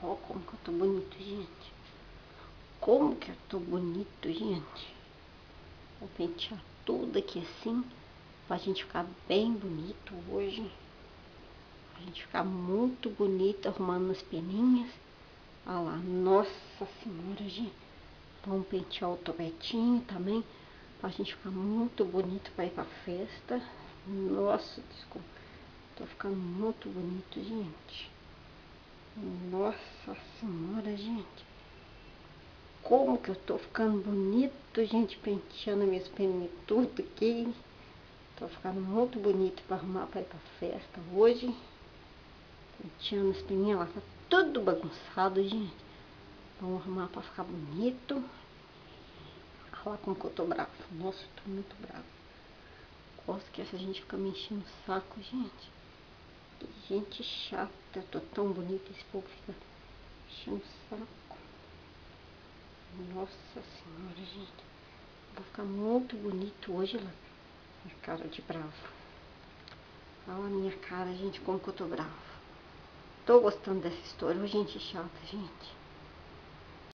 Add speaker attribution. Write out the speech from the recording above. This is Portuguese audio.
Speaker 1: Ó, como que eu tô bonito, gente. Como que eu tô bonito, gente. Vou pentear tudo aqui assim, pra gente ficar bem bonito hoje. Pra gente ficar muito bonito, arrumando as peninhas. Olha lá, nossa senhora, gente. Vamos pentear o topetinho também, pra gente ficar muito bonito pra ir pra festa. Nossa, desculpa. Tô ficando muito bonito, gente. Nossa senhora, gente. Como que eu tô ficando bonito, gente, penteando minhas peninhas tudo aqui. Tô ficando muito bonito pra arrumar pra ir pra festa hoje. Penteando as peninhas lá, tá tudo bagunçado, gente. Vamos arrumar pra ficar bonito. Olha lá como que eu tô bravo. Nossa, eu tô muito bravo. Gosto que essa gente fica me enchendo o saco, gente. Que gente chata. Eu tô tão bonita, esse povo fica enchendo o saco. Nossa senhora, gente. Vou ficar muito bonito hoje lá. Minha cara de bravo. Olha a minha cara, gente, como que eu tô brava. Tô gostando dessa história. Ô, gente chata, gente.